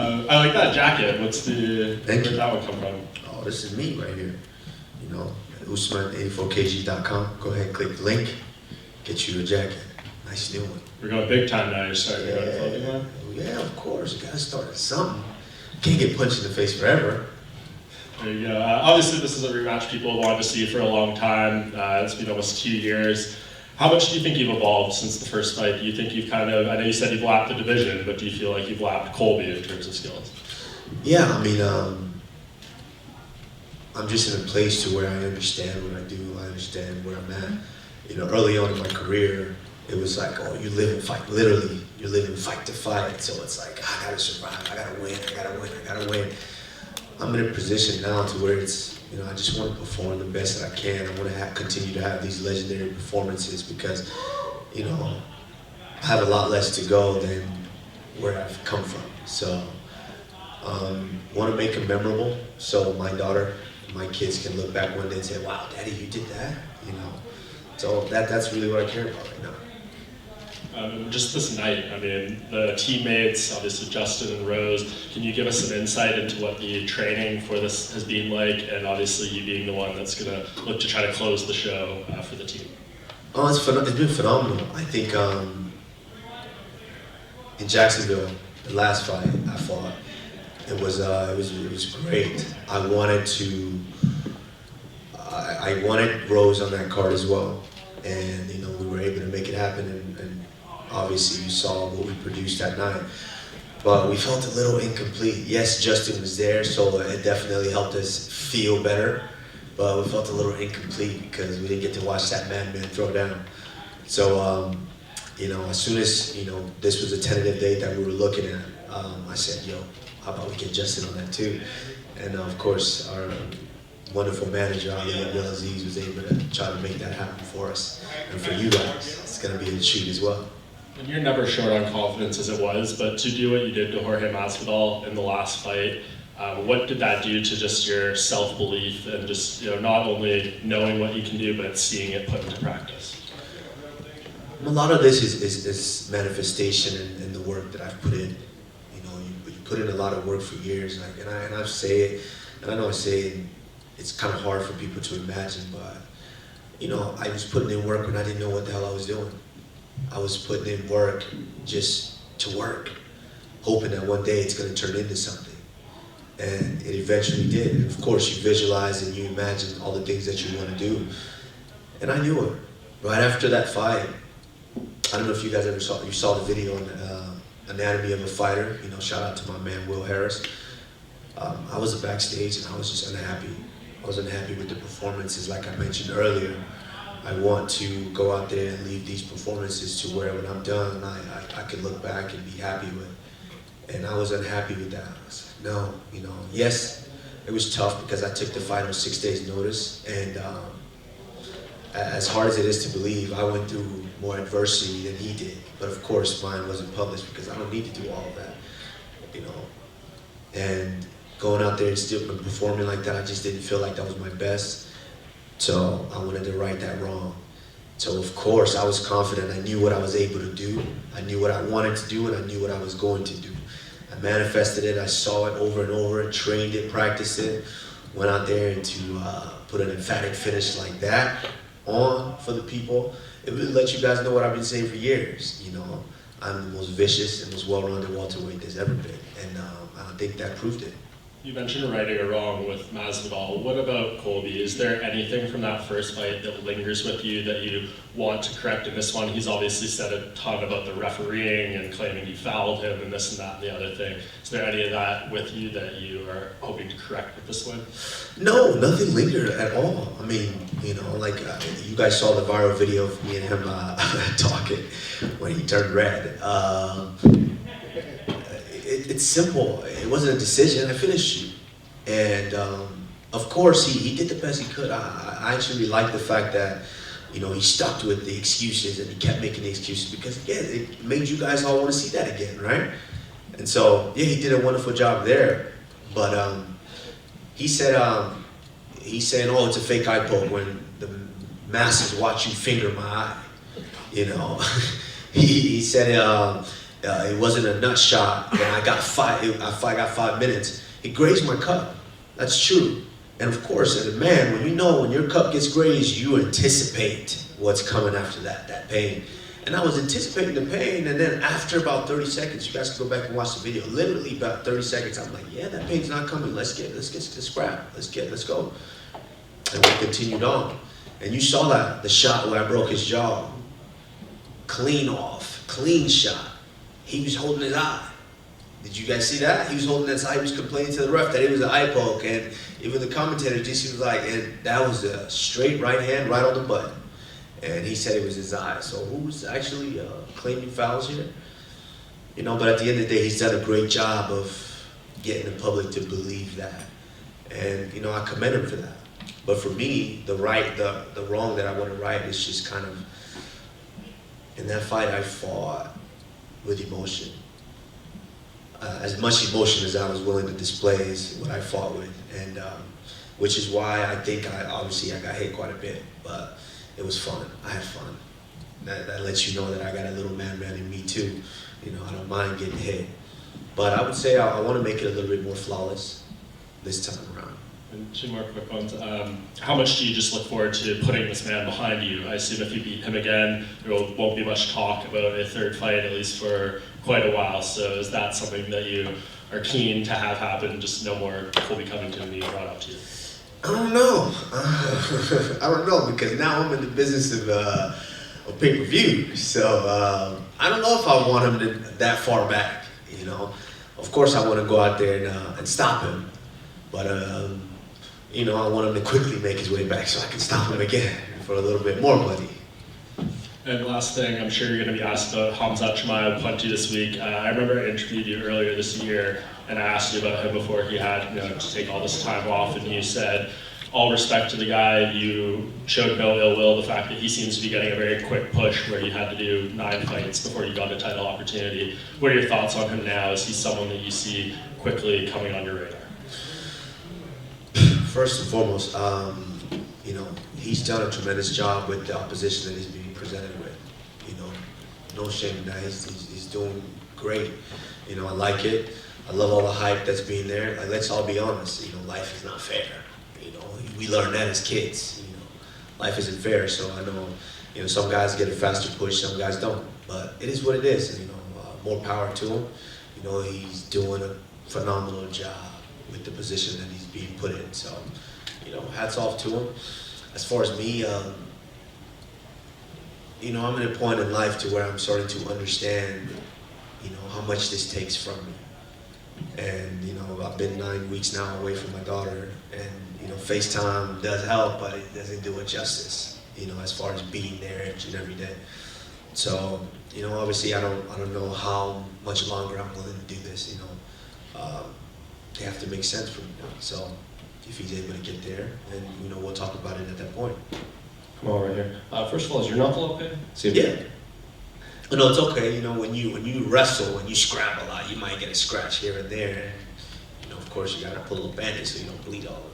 I like that jacket. Where'd that one come from? Oh, this is me right here. You know, Usman84kg.com. Go ahead and click the link. Get you a jacket. Nice new one. We're going big time now. You're starting your own clothing line? Yeah, of course. You gotta start at something. Can't get punched in the face forever. There you go. Obviously, this is a rematch people wanted to see for a long time. It's been almost 2 years. How much do you think you've evolved since the first fight? Do you think you've I know you said you've lapped the division, but do you feel like you've lapped Colby in terms of skills? Yeah, I mean, I'm just in a place to where I understand what I do. I understand where I'm at. You know, early on in my career, it was like, oh, you live and fight. Literally, you're living fight to fight. So it's like, I gotta survive. I gotta win. I gotta win. I gotta win. I'm in a position now to where it's, you know, I just want to perform the best that I can. I want to continue to have these legendary performances because, you know, I have a lot less to go than where I've come from. So, want to make them memorable so my daughter, my kids can look back one day and say, wow, Daddy, you did that, you know. So that's really what I care about right now. Just this night, I mean, the teammates, obviously Justin and Rose, can you give us some insight into what the training for this has been like, and obviously you being the one that's going to look to try to close the show for the team? Oh, it's been phenomenal. I think in Jacksonville, the last fight I fought, it was great. I wanted Rose on that card as well, and you know we were able to make it happen. And obviously, you saw what we produced that night, but we felt a little incomplete. Yes, Justin was there, so it definitely helped us feel better, but we felt a little incomplete because we didn't get to watch that madman throw down. So, you know, as soon as, you know, this was a tentative date that we were looking at, I said, yo, how about we get Justin on that too? And of course, our wonderful manager, Ali Abdelaziz, was able to try to make that happen for us. And for you guys, it's going to be a treat as well. And you're never short on confidence as it was, but to do what you did to Jorge Masvidal in the last fight, what did that do to just your self-belief and just, you know, not only knowing what you can do, but seeing it put into practice? A lot of this is manifestation in the work that I've put in. You know, you put in a lot of work for years, and I say it, and I know I say it, it's kind of hard for people to imagine, but, you know, I was putting in work when I didn't know what the hell I was doing. I was putting in work just to work, hoping that one day it's going to turn into something. And it eventually did. And of course, you visualize and you imagine all the things that you want to do. And I knew it. Right after that fight, I don't know if you guys ever saw the video on Anatomy of a Fighter. You know, shout out to my man, Will Harris. I was backstage and I was just unhappy. I was unhappy with the performances, like I mentioned earlier. I want to go out there and leave these performances to where when I'm done, I can look back and be happy with. And I was unhappy with that. I was like, no, you know, yes, it was tough because I took the fight on 6 days notice. And as hard as it is to believe, I went through more adversity than he did. But of course, mine wasn't published because I don't need to do all of that, you know. And going out there and still performing like that, I just didn't feel like that was my best. So I wanted to right that wrong. So of course I was confident. I knew what I was able to do. I knew what I wanted to do, and I knew what I was going to do. I manifested it. I saw it over and over, trained it, practiced it, went out there and to put an emphatic finish like that on for the people. It would let you guys know what I've been saying for years. You know, I'm the most vicious and most well-rounded welterweight there's ever been, and I think that proved it. You mentioned righting a wrong with Masvidal. What about Colby? Is there anything from that first fight that lingers with you that you want to correct in this one? He's obviously said a ton about the refereeing and claiming you fouled him and this and that and the other thing. Is there any of that with you that you are hoping to correct with this one? No, nothing lingered at all. I mean, you know, like you guys saw the viral video of me and him talking when he turned red. It's simple. It wasn't a decision. I finished you. And of course, he did the best he could. I actually like the fact that, you know, he stuck with the excuses and he kept making the excuses because, again, it made you guys all want to see that again, right? And so, yeah, he did a wonderful job there. But he's saying, oh, it's a fake eye poke when the masses watch you finger my eye, you know. He said, It wasn't a nut shot, and I got 5 minutes. It grazed my cup. That's true. And of course, as a man, when your cup gets grazed, you anticipate what's coming after that pain. And I was anticipating the pain, and then after about 30 seconds, you guys can go back and watch the video. Literally about 30 seconds, I'm like, yeah, that pain's not coming. Let's get to the scrap. Let's go. And we continued on. And you saw the shot where I broke his jaw. Clean off, clean shot. He was holding his eye. Did you guys see that? He was holding his eye. He was complaining to the ref that it was an eye poke, and even the commentator, DC, was like, and that was a straight right hand right on the button. And he said it was his eye. So who's actually claiming fouls here? But at the end of the day, he's done a great job of getting the public to believe that. And, I commend him for that. But for me, the wrong that I want to right is just kind of, in that fight, I fought with emotion. As much emotion as I was willing to display is what I fought with. And which is why I think I got hit quite a bit. But it was fun. I had fun. That lets you know that I got a little man in me too. I don't mind getting hit. But I would say I want to make it a little bit more flawless this time around. And 2 more quick ones. How much do you just look forward to putting this man behind you? I assume if you beat him again, there won't be much talk about a third fight, at least for quite a while. So is that something that you are keen to have happen, just no more Colby Covington being brought up to you? I don't know. I don't know, because now I'm in the business of pay-per-view. So I don't know if I want him that far back, Of course I want to go out there and stop him. But, I want him to quickly make his way back so I can stop him again for a little bit more money. And last thing, I'm sure you're going to be asked about Khamzat Chimaev plenty this week. I remember I interviewed you earlier this year, and I asked you about him before he had to take all this time off, and you said, all respect to the guy, you showed no ill will, the fact that he seems to be getting a very quick push where you had to do 9 fights before you got a title opportunity. What are your thoughts on him now? Is he someone that you see quickly coming on your radar? First and foremost, he's done a tremendous job with the opposition that he's being presented with. No shame in that. He's doing great. I like it. I love all the hype that's being there. Like, let's all be honest. Life is not fair. We learned that as kids. Life isn't fair. So I know, some guys get a faster push, some guys don't. But it is what it is. And, more power to him. He's doing a phenomenal job with the position that he's being put in. So, hats off to him. As far as me, I'm at a point in life to where I'm starting to understand, how much this takes from me. And, I've been 9 weeks now away from my daughter, and, FaceTime does help, but it doesn't do it justice, as far as being there each and every day. So, obviously I don't know how much longer I'm willing to do this, They have to make sense for me now. So if he's able to get there, then we'll talk about it at that point. Come on, right here. First of all, is your knuckle okay? Yeah. No, it's okay. When you wrestle, when you scrap a lot, you might get a scratch here and there. And, of course, you got to pull a bandage so you don't bleed all over.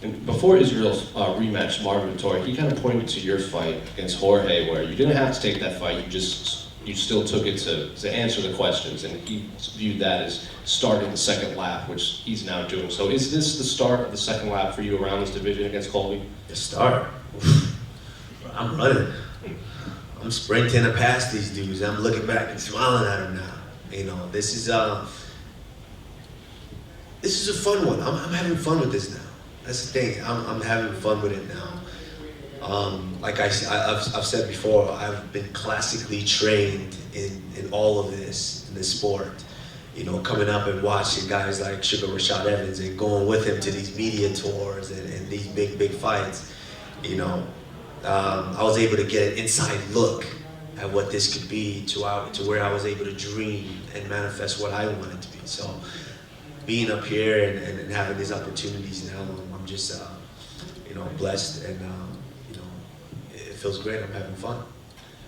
And before Israel's rematch, Marvin Vettori, he kind of pointed to your fight against Jorge, where you didn't have to take that fight. You still took it to answer the questions, and he viewed that as starting the second lap, which he's now doing. So is this the start of the second lap for you around this division against Colby? The start? I'm running. I'm sprinting past these dudes. I'm looking back and smiling at them now. This is a fun one. I'm having fun with this now. That's the thing. I'm having fun with it now. Like I've said before, I've been classically trained in all of this, in this sport. Coming up and watching guys like Sugar Rashad Evans and going with him to these media tours and these big fights. I was able to get an inside look at what this could be to where I was able to dream and manifest what I wanted to be. So being up here and having these opportunities now, I'm just, blessed, and, it feels great. I'm having fun.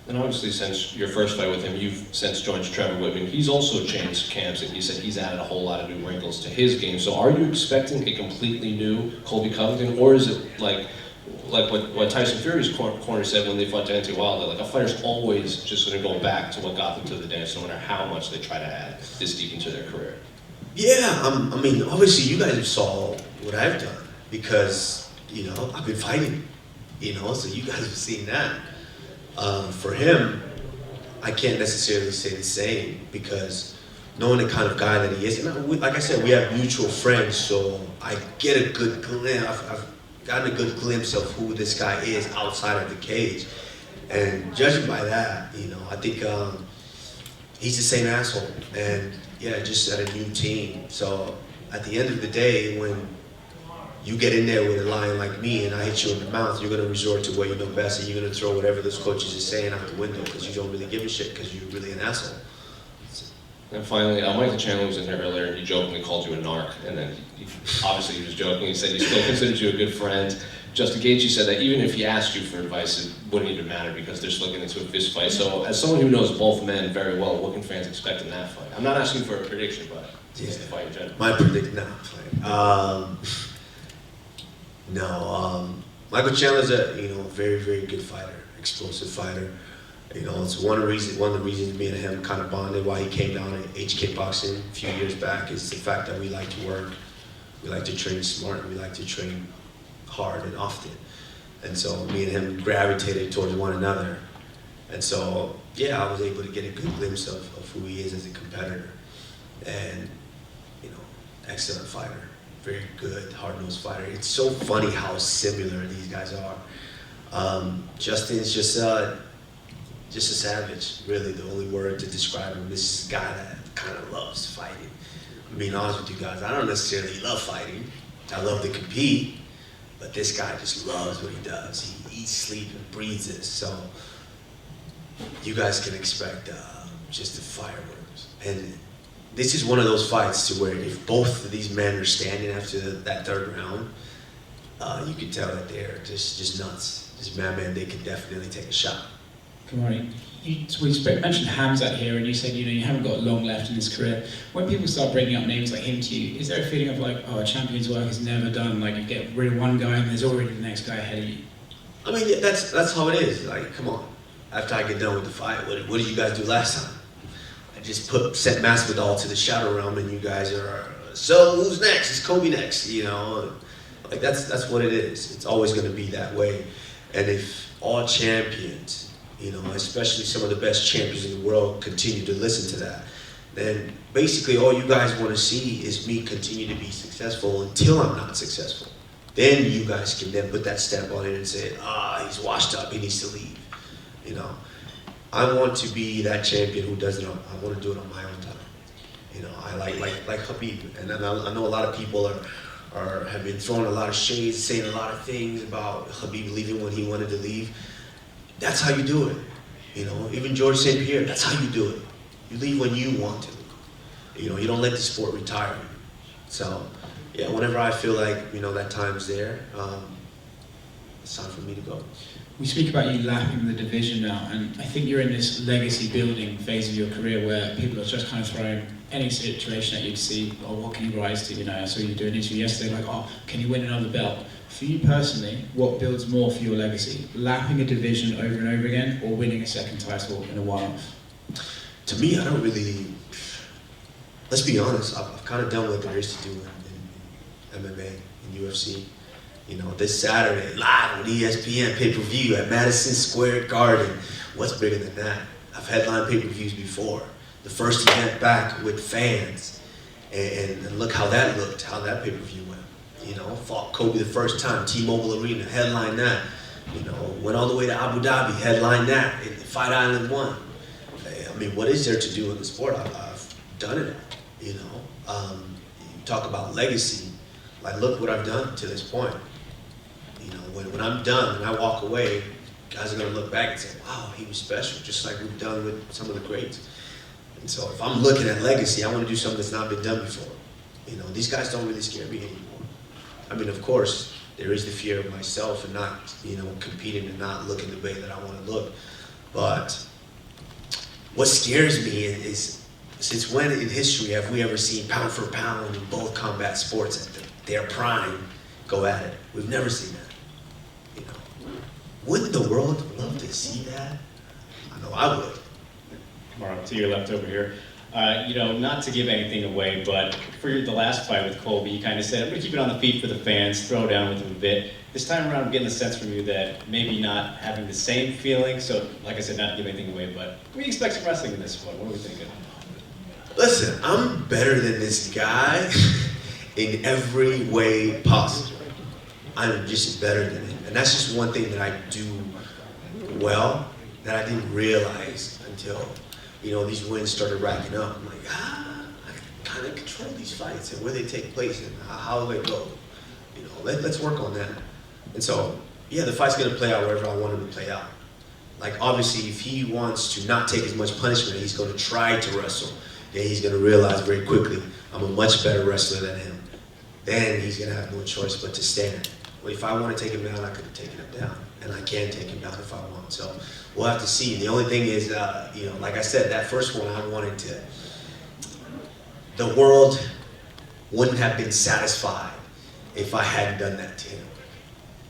And obviously, since your first fight with him, you've since joined Trevor Whitman. He's also changed camps, and he said he's added a whole lot of new wrinkles to his game. So are you expecting a completely new Colby Covington, or is it like like what Tyson Fury's corner said when they fought Deontay Wilder, like a fighter's always just going to go back to what got them to the dance, no matter how much they try to add this deep into their career. Yeah, I mean, obviously you guys saw what I've done because, you know, I've been fighting, you know, so you guys have seen that. For him, I can't necessarily say the same because knowing the kind of guy that he is, and like I said, we have mutual friends, so I get a good glimpse. I've gotten a good glimpse of who this guy is outside of the cage, and judging by that, you know, I think he's the same asshole, and yeah, just at a new team. So at the end of the day, when you get in there with a lion like me and I hit you in the mouth, you're going to resort to what you know best, and you're going to throw whatever those coaches are saying out the window because you don't really give a shit because you're really an asshole. And finally, Michael Chandler was in there earlier, and he jokingly called you a narc, and then obviously he was joking. He said he still considers you a good friend. Justin Gaethje said that even if he asked you for advice, it wouldn't even matter because they're still getting into a fist fight. So as someone who knows both men very well, what can fans expect in that fight? I'm not asking for a prediction, but just the fight in general. My prediction, Michael Chandler's a very, very good fighter, explosive fighter. You know, it's one of the reasons me and him kind of bonded, why he came down to HK Boxing a few years back, is the fact that we like to work, we like to train smart, and we like to train hard and often. And so me and him gravitated towards one another. And so, yeah, I was able to get a good glimpse of who he is as a competitor. And, you know, excellent fighter, very good, hard-nosed fighter. It's so funny how similar these guys are. Justin's just a savage, really, the only word to describe him. This is a guy that kind of loves fighting. I'm being honest with you guys, I don't necessarily love fighting. I love to compete, but this guy just loves what he does. He eats, sleeps, and breathes this. So you guys can expect just the fireworks. And this is one of those fights to where if both of these men are standing after that third round, you can tell that they're just nuts. Just man, they could definitely take a shot. Kamaru, we mentioned Hamzat here, and you said you haven't got long left in his career. When people start bringing up names like him to you, is there a feeling of like, oh, a champion's work is never done? Like you get rid of one guy and there's already the next guy ahead of you. I mean, yeah, that's how it is. Like, come on. After I get done with the fight, what did you guys do last time? I just sent Masvidal to the shadow realm, and you guys are, so who's next? Is Colby next? You know, like that's what it is. It's always going to be that way. And if all champions, you know, especially some of the best champions in the world, continue to listen to that, then basically all you guys want to see is me continue to be successful until I'm not successful. Then you guys can then put that stamp on it and say, he's washed up, he needs to leave. You know, I want to be that champion who does it I want to do it on my own time. You know, I like Khabib, and I know a lot of people have been throwing a lot of shades, saying a lot of things about Khabib leaving when he wanted to leave. That's how you do it. You know, even George St. Pierre, that's how you do it. You leave when you want to. You know, you don't let the sport retire you. So, yeah, whenever I feel like, that time's there, it's time for me to go. We speak about you lapping the division now, and I think you're in this legacy building phase of your career where people are just kind of throwing any situation that you see, or what can you rise to? I saw you do an interview yesterday, like, oh, can you win another belt? For you personally, what builds more for your legacy? Lapping a division over and over again, or winning a second title in a one-off? To me, I don't really, let's be honest, I've kind of done what there is to do in MMA, in UFC. This Saturday, live on ESPN, pay-per-view at Madison Square Garden. What's bigger than that? I've headlined pay-per-views before. The first event back with fans. And look how that looked, how that pay-per-view went. Fought Kobe the first time, T-Mobile Arena, headlined that. Went all the way to Abu Dhabi, headlined that. In Fight Island 1. I mean, what is there to do in the sport? I've done it. You talk about legacy. Like, look what I've done to this point. When I'm done and I walk away, guys are going to look back and say, wow, he was special, just like we've done with some of the greats. And so if I'm looking at legacy, I want to do something that's not been done before. These guys don't really scare me anymore. I mean, of course, there is the fear of myself and not, competing and not looking the way that I want to look. But what scares me is, since when in history have we ever seen pound for pound in both combat sports at their prime go at it? We've never seen that. Wouldn't the world love to see that? I know I would. Kamaru, to your left over here. Not to give anything away, but for the last fight with Colby, you kind of said, I'm going to keep it on the feet for the fans, throw down with him a bit. This time around, I'm getting the sense from you that maybe not having the same feeling. So, like I said, not to give anything away, but we expect some wrestling in this one. What are we thinking? Listen, I'm better than this guy in every way possible. I'm just better than him. And that's just one thing that I do well that I didn't realize until, these wins started racking up. I'm like, I kind of control these fights and where they take place and how they go. Let's work on that. And so, yeah, the fight's going to play out wherever I want him to play out. Like, obviously, if he wants to not take as much punishment, he's going to try to wrestle. Then he's going to realize very quickly, I'm a much better wrestler than him. Then he's going to have no choice but to stand. Well, if I want to take him down, I could have taken him down. And I can take him down if I want. So we'll have to see. The only thing is, like I said, that first one, I wanted to, the world wouldn't have been satisfied if I hadn't done that to him.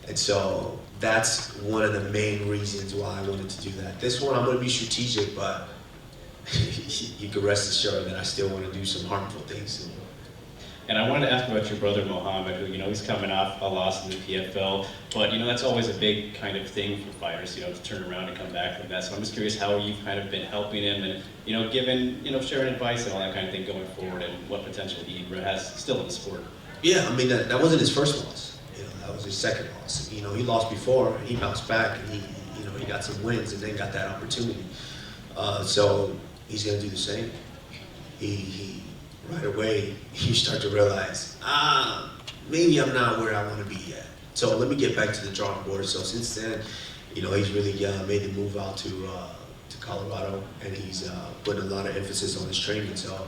And so that's one of the main reasons why I wanted to do that. This one, I'm going to be strategic, but you can rest assured that I still want to do some harmful things. And I wanted to ask about your brother Mohammed, who, he's coming off a loss in the PFL, but, that's always a big kind of thing for fighters, to turn around and come back from that. So I'm just curious how you've kind of been helping him and, given, sharing advice and all that kind of thing going forward and what potential he has still in the sport. Yeah, I mean, that wasn't his first loss. That was his second loss. He lost before, and he bounced back, and he got some wins and then got that opportunity. So he's going to do the same. He right away, you start to realize, maybe I'm not where I want to be yet. So let me get back to the drawing board. So since then, he's really made the move out to Colorado, and he's putting a lot of emphasis on his training. So,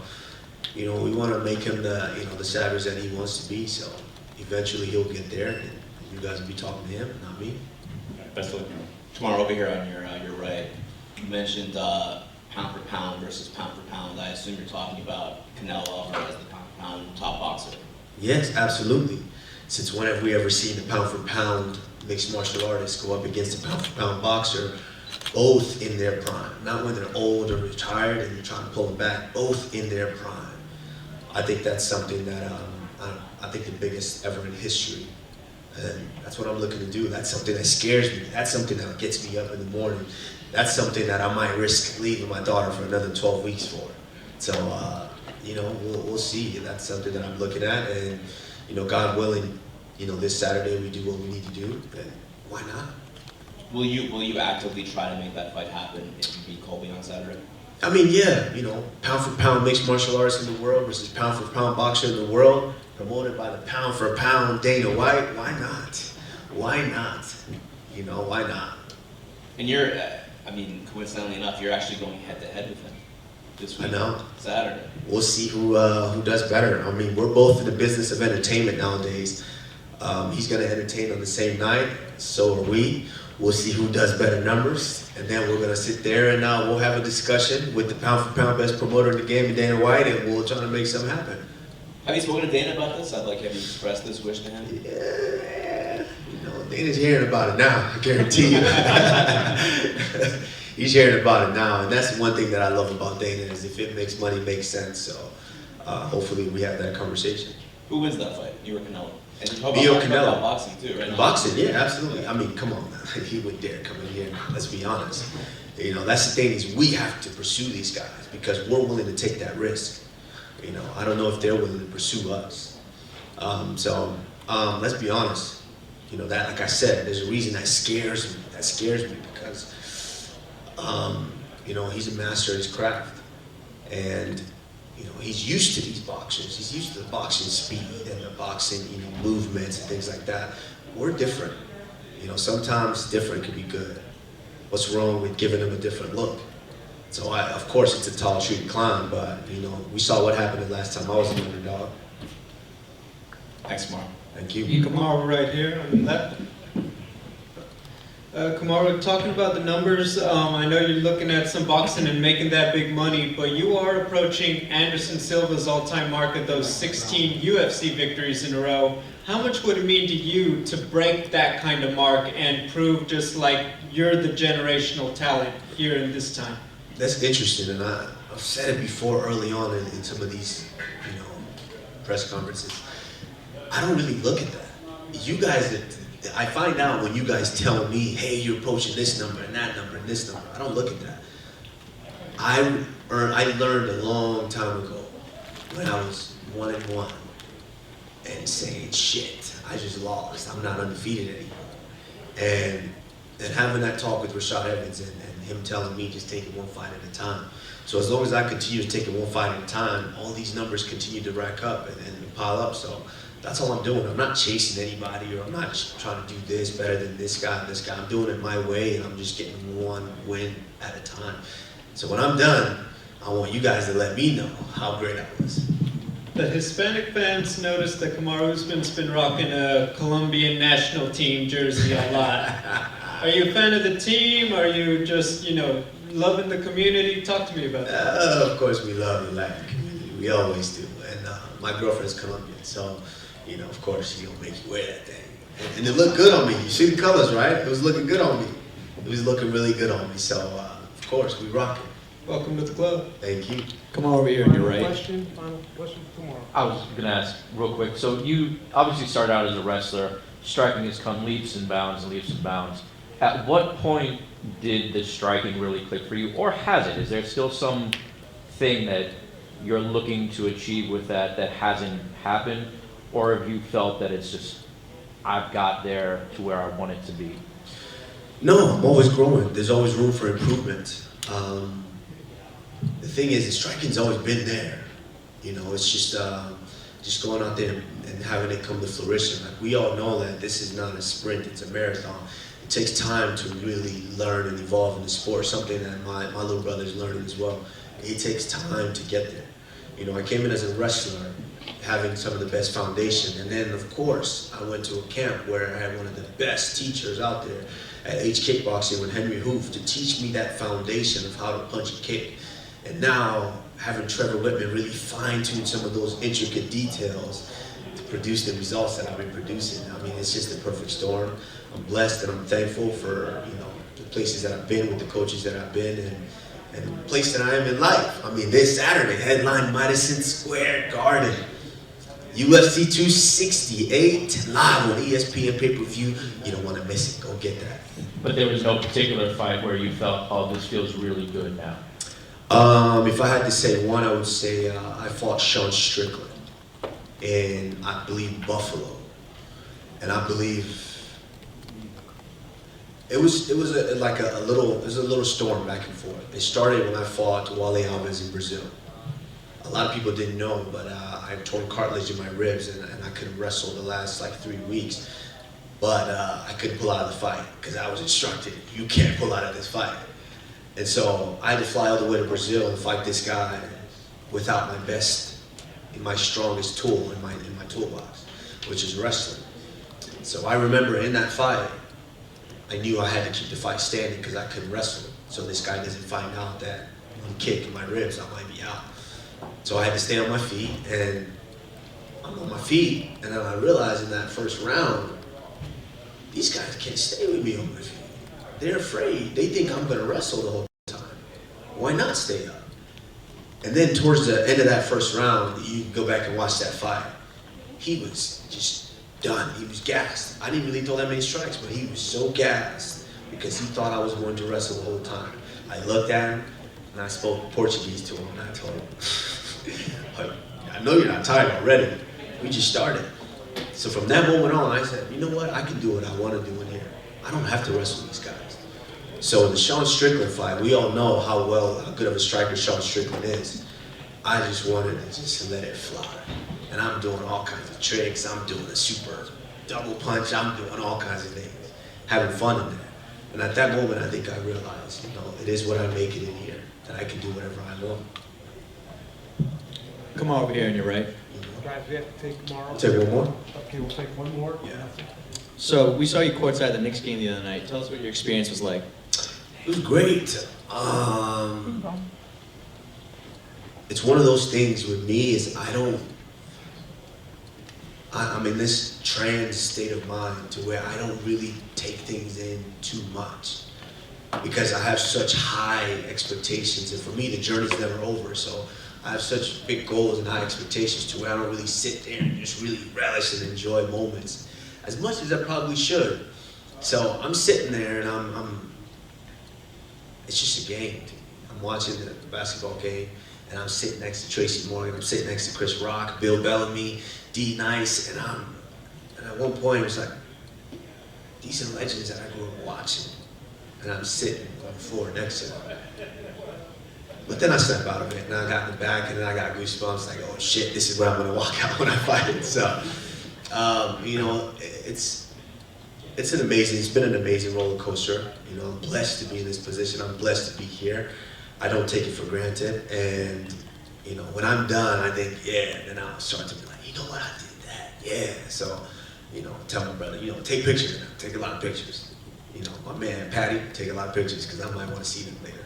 we want to make him the savage that he wants to be. So eventually he'll get there, and you guys will be talking to him, not me. Best of luck. Tomorrow over here on your right, you mentioned pound for pound versus pound for pound. I assume you're talking about Canelo Alvarez, the pound for pound top boxer. Yes, absolutely. Since when have we ever seen a pound for pound mixed martial artist go up against a pound for pound boxer, both in their prime? Not when they're old or retired and you're trying to pull them back, both in their prime. I think that's something that I think the biggest ever in history. And that's what I'm looking to do. That's something that scares me. That's something that gets me up in the morning. That's something that I might risk leaving my daughter for another 12 weeks for. So, we'll see. That's something that I'm looking at. And, God willing, this Saturday we do what we need to do. And why not? Will you actively try to make that fight happen if you beat Colby on Saturday? I mean, yeah, pound for pound mixed martial artists in the world versus pound for pound boxer in the world, promoted by the pound for pound Dana White. Why not? Why not? Why not? And you're, coincidentally enough, you're actually going head to head with him this week. I know. Saturday. We'll see who does better. I mean, we're both in the business of entertainment nowadays. He's going to entertain on the same night, so are we. We'll see who does better numbers, and then we're going to sit there and we'll have a discussion with the pound for pound best promoter in the game, Dana White, and we'll try to make something happen. Have you spoken to Dana about this? Have you expressed this wish to him? Yeah, Dana's hearing about it now, I guarantee you. He's hearing about it now, and that's one thing that I love about Dana is if it makes money, makes sense. So hopefully we have that conversation. Who wins that fight? You or Canelo? And you talk Me or about Canelo? boxing too, right? Boxing, yeah, absolutely. I mean, come on, he wouldn't dare come in here. Let's be honest. That's the thing is we have to pursue these guys because we're willing to take that risk. I don't know if they're willing to pursue us. Let's be honest. That, like I said, there's a reason that scares me. That scares me because, he's a master of his craft, and he's used to these boxers. He's used to the boxing speed and the boxing, movements and things like that. We're different. Sometimes different can be good. What's wrong with giving them a different look? So of course it's a tall tree to climb, but we saw what happened the last time I was an underdog. Thanks, Mark. Thank you. Kamaru right here on the left. Kamaru, talking about the numbers, I know you're looking at some boxing and making that big money, but you are approaching Anderson Silva's all-time mark of those 16 UFC victories in a row. How much would it mean to you to break that kind of mark and prove just like you're the generational talent here in this time? That's interesting, and I've said it before early on in some of these, press conferences. I don't really look at that. You guys, I find out when you guys tell me, hey, you're approaching this number and that number and this number. I don't look at that. I learned a long time ago when I was 1-1 and saying, shit, I just lost. I'm not undefeated anymore. And having that talk with Rashad Evans and him telling me just take it one fight at a time. So as long as I continue to take it one fight at a time, all these numbers continue to rack up and pile up. So that's all I'm doing. I'm not chasing anybody, or I'm not trying to do this better than this guy and this guy. I'm doing it my way, and I'm just getting one win at a time. So when I'm done, I want you guys to let me know how great I was. The Hispanic fans noticed that Kamaru Usman's been rocking a Colombian national team jersey a lot. Are you a fan of the team? Are you just, loving the community? Talk to me about that. Of course, we love the Latin community. We always do. And my girlfriend's Colombian, so, of course, she's going to make you wear that thing. And it looked good on me. You see the colors, right? It was looking good on me. It was looking really good on me. So, of course, we rock it. Welcome to the club. Thank you. Come on over here on your right. Final question tomorrow. I was going to ask real quick. So you obviously started out as a wrestler. Striking has come leaps and bounds and leaps and bounds. At what point did the striking really click for you, or has it? Is there still some thing that you're looking to achieve with that hasn't happened, or have you felt that it's just, I've got there to where I want it to be? No, I'm always growing. There's always room for improvement. The thing is, the striking's always been there. It's just going out there and having it come to fruition. Like, we all know that this is not a sprint, it's a marathon. It takes time to really learn and evolve in the sport, something that my little brother's learning as well. It takes time to get there. I came in as a wrestler, having some of the best foundation, and then, of course, I went to a camp where I had one of the best teachers out there at H Kickboxing with Henry Hoof to teach me that foundation of how to punch and kick. And now, having Trevor Whitman really fine-tune some of those intricate details to produce the results that I've been producing. I mean, it's just the perfect storm. I'm blessed and I'm thankful for, the places that I've been, with the coaches that I've been, and the place that I am in life. I mean, this Saturday, headline Madison Square Garden. UFC 268 live on ESPN pay-per-view. You don't want to miss it. Go get that. But there was no particular fight where you felt, oh, this feels really good now? If I had to say one, I would say I fought Sean Strickland in, I believe, Buffalo, and I believe it was a little storm back and forth. It started when I fought Wale Alves in Brazil. A lot of people didn't know, but I had torn cartilage in my ribs, and I couldn't wrestle the last 3 weeks. But I couldn't pull out of the fight because I was instructed, you can't pull out of this fight. And so I had to fly all the way to Brazil and fight this guy without my strongest tool in my toolbox, which is wrestling. So I remember in that fight, I knew I had to keep the fight standing because I couldn't wrestle. So this guy doesn't find out that one kick in my ribs, I might be out. So I had to stay on my feet, and I'm on my feet, and then I realized in that first round, these guys can't stay with me on my feet. They're afraid. They think I'm going to wrestle the whole time. Why not stay up? And then towards the end of that first round, you can go back and watch that fight. He was just done. He was gassed. I didn't really throw that many strikes, but he was so gassed because he thought I was going to wrestle the whole time. I looked at him, and I spoke Portuguese to him, and I told him, I know you're not tired already. We just started. So from that moment on, I said, you know what? I can do what I want to do in here. I don't have to wrestle these guys. So in the Sean Strickland fight, we all know how good of a striker Sean Strickland is. I just wanted to just let it fly. And I'm doing all kinds of tricks. I'm doing a super double punch. I'm doing all kinds of things, having fun in there. And at that moment, I think I realized, it is what I make it in here, that I can do whatever I want. Come on over here on your right. Guys, we have to take tomorrow. Take one more? Okay, we'll take one more. Yeah. So we saw you courtside at the Knicks game the other night. Tell us what your experience was like. It was great. It's one of those things with me is I'm in this trans state of mind to where I don't really take things in too much because I have such high expectations, and for me the journey's never over, so I have such big goals and high expectations to where I don't really sit there and just really relish and enjoy moments as much as I probably should. So I'm sitting there and I'm it's just a game. I'm watching the basketball game and I'm sitting next to Tracy Morgan, I'm sitting next to Chris Rock, Bill Bellamy, D Nice, and at one point it was like, these are legends that I grew up watching, and I'm sitting on the floor next to them. But then I snap out of it, and I got in the back, and then I got goosebumps, like, oh shit, this is where I'm gonna walk out when I fight. So, you know, it's been an amazing roller coaster. You know, I'm blessed to be in this position. I'm blessed to be here. I don't take it for granted, and you know, when I'm done, I think, yeah, then I'll start to be like, you know what, I did that, yeah. So, you know, tell my brother, you know, take pictures of them, take a lot of pictures. You know, my man, Patty, take a lot of pictures, because I might want to see them later.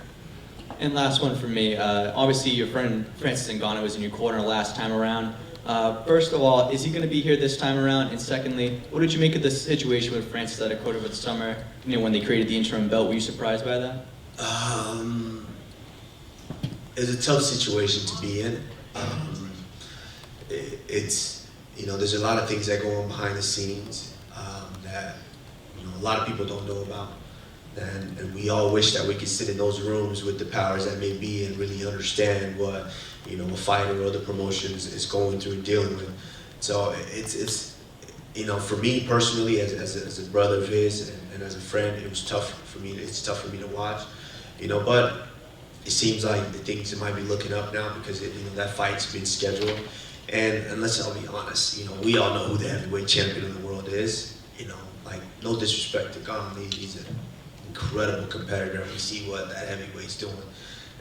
And last one for me. Obviously, your friend Francis Ngannou was in your corner last time around. First of all, is he going to be here this time around? And secondly, what did you make of the situation with Francis at Dakota over the summer? You know, when they created the interim belt, were you surprised by that? It's a tough situation to be in. It's, you know, there's a lot of things that go on behind the scenes that, you know, a lot of people don't know about. And we all wish that we could sit in those rooms with the powers that may be and really understand what, you know, a fighter or the promotions is going through and dealing with. So it's you know, for me personally, as a brother of his and as a friend, it was tough for me. It's tough for me to watch, you know. But it seems like the things might be looking up now because you know, that fight's been scheduled. And let's all be honest, you know, we all know who the heavyweight champion of the world is. You know, like, no disrespect to Gane, he's an incredible competitor. We see what that heavyweight's doing.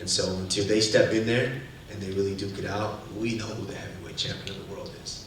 And so until they step in there and they really duke it out, we know who the heavyweight champion of the world is.